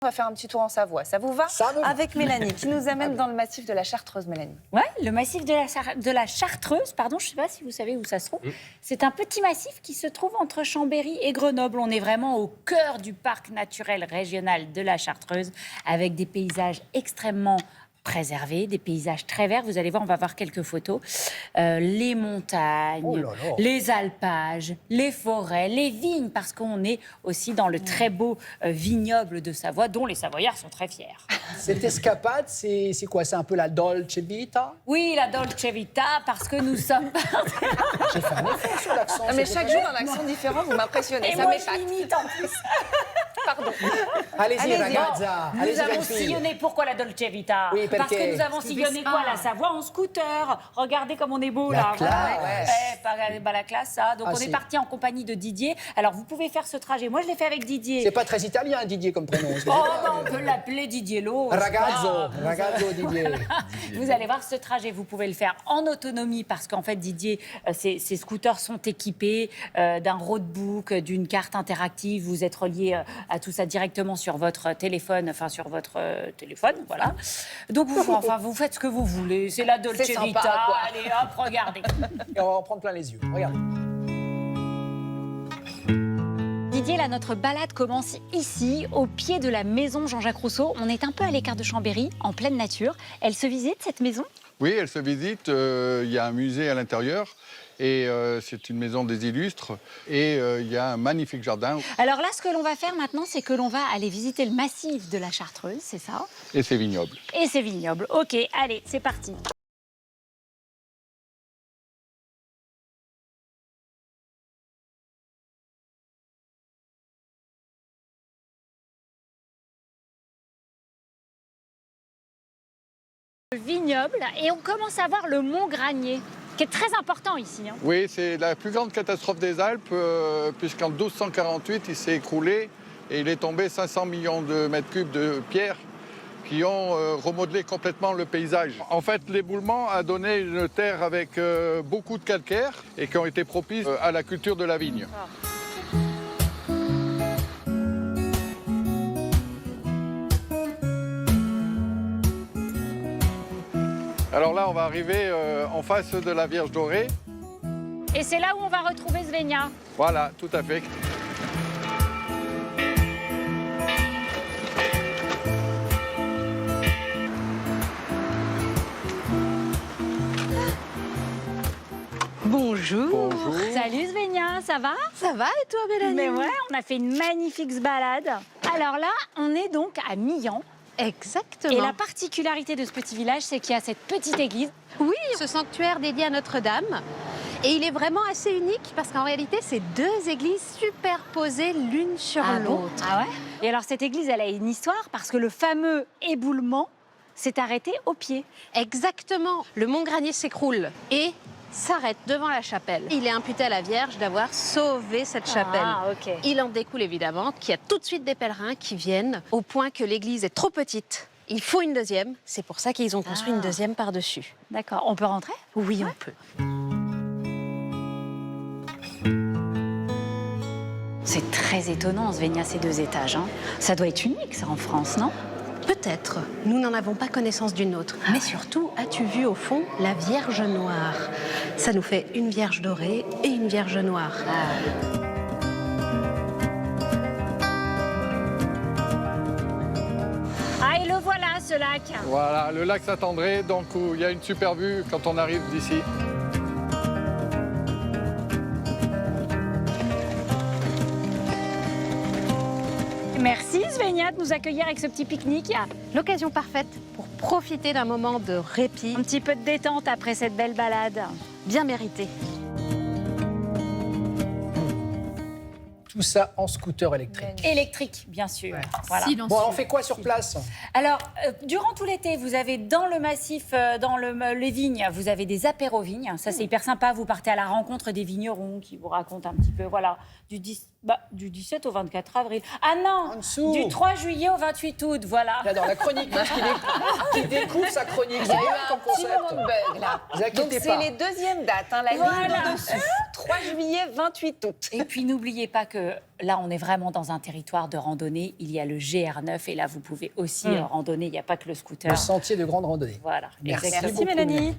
On va faire un petit tour en Savoie. Ça vous va? Ça me va. Avec Mélanie, qui nous amène dans le massif de la Chartreuse, Mélanie. Ouais, le massif de la Chartreuse, pardon, je ne sais pas si vous savez où ça se trouve. C'est un petit massif qui se trouve entre Chambéry et Grenoble. On est vraiment au cœur du parc naturel régional de la Chartreuse, avec des paysages extrêmement préservés, des paysages très verts. Vous allez voir, on va voir quelques photos. Les montagnes, Oh là là. les alpages, les forêts, les vignes, parce qu'on est aussi dans le très beau vignoble de Savoie, dont les Savoyards sont très fiers. Cette escapade, c'est quoi? C'est un peu la Dolce Vita? Oui, la Dolce Vita, parce que nous sommes... J'ai fait un effort sur l'accent. Ah, mais c'est chaque pour jour, un accent différent, vous m'impressionnez. Et Ça moi, m'épate. je l'imite en plus. Pardon. Allez-y, Allez-y, ragazza. Nous Allez-y, avons jeune fille. sillonné, pourquoi la Dolce Vita? Oui, parce perché? que nous avons sillonné quoi? La Savoie en scooter. Regardez comme on est beau là. classe. Pas la classe, ça. Donc Ah, on est si. parti en compagnie de Didier. Alors vous pouvez faire ce trajet. Moi, je l'ai fait avec Didier. C'est pas très italien, Didier, comme prénom. Oh, ben, on peut l'appeler Didier Lo. Ragazzo, ragazzo Didier. Vous allez voir ce trajet, vous pouvez le faire en autonomie parce qu'en fait, Didier, ces scooters sont équipés d'un roadbook, d'une carte interactive. Vous êtes relié à tout ça directement sur votre téléphone, voilà. Donc, vous faites ce que vous voulez. C'est la Dolce C'est sympa, Vita. quoi. Allez, hop, regardez. Et on va en prendre plein les yeux. Regardez. Didier, là, notre balade commence ici, au pied de la maison Jean-Jacques Rousseau. On est un peu à l'écart de Chambéry, en pleine nature. Elle se visite, cette maison? Oui, elle se visite. Il y a un musée à l'intérieur et c'est une maison des illustres. Et il y a un magnifique jardin. Alors là, ce que l'on va faire maintenant, c'est que l'on va aller visiter le massif de la Chartreuse, c'est ça? Et ses vignobles. Et ses vignobles. Ok, allez, c'est parti. Le vignoble, et on commence à voir le Mont Granier, qui est très important ici. Hein. Oui, c'est la plus grande catastrophe des Alpes, puisqu'en 1248, il s'est écroulé et il est tombé 500 millions de mètres cubes de pierre qui ont remodelé complètement le paysage. En fait, l'éboulement a donné une terre avec beaucoup de calcaire et qui ont été propices à la culture de la vigne. Alors là, on va arriver en face de la Vierge dorée. Et c'est là où on va retrouver Svenja. Voilà, tout à fait. Bonjour. Bonjour. Salut Svenja, ça va? Ça va et toi, Mélanie? Mais ouais, on a fait une magnifique balade. Alors là, on est donc à Millan. Exactement. Et la particularité de ce petit village, c'est qu'il y a cette petite église. Oui, ce sanctuaire dédié à Notre-Dame. Et il est vraiment assez unique parce qu'en réalité, c'est deux églises superposées l'une sur l'autre. Ah ouais? Et alors cette église, elle a une histoire parce que le fameux éboulement s'est arrêté au pied. Exactement. Le Mont Granier s'écroule et s'arrête devant la chapelle. Il est imputé à la Vierge d'avoir sauvé cette chapelle. Ah, ok. Il en découle évidemment qu'il y a tout de suite des pèlerins qui viennent au point que l'église est trop petite. Il faut une deuxième. C'est pour ça qu'ils ont construit une deuxième par-dessus. D'accord, on peut rentrer? Oui, on peut. C'est très étonnant, Svenja, ces deux étages. Hein. Ça doit être unique, ça, en France, non? Peut-être. Nous n'en avons pas connaissance d'une autre. Mais surtout, as-tu vu au fond la Vierge noire? Ça nous fait une Vierge dorée et une Vierge noire. Ah, et le voilà, ce lac. Voilà, le lac Saint-André, donc où il y a une super vue quand on arrive d'ici. Merci, Svenja, de nous accueillir avec ce petit pique-nique. L'occasion parfaite pour profiter d'un moment de répit Un petit peu de détente après cette belle balade. bien mérité. Tout ça en scooter électrique. Électrique, bien sûr. Voilà. Bon, on fait quoi sur place? Alors, durant tout l'été, vous avez dans le massif, les vignes, vous avez des apéros vignes. Ça, c'est hyper sympa. Vous partez à la rencontre des vignerons qui vous racontent un petit peu, voilà, du 17 au 24 avril. Ah non, En dessous. du 3 juillet au 28 août, voilà. J'adore la chronique, qui découvre sa chronique. Il y C'est a eu bien un comme petit concept. moment de bug là. Vous Donc inquiétez c'est pas. les deuxièmes dates, hein, la Voilà. ligne de dessus. 3 juillet, 28 août. Et puis n'oubliez pas que là, on est vraiment dans un territoire de randonnée. Il y a le GR9 et là, vous pouvez aussi randonner. Il n'y a pas que le scooter. Le sentier de grande randonnée. Voilà. Merci exactement. Merci Mélanie.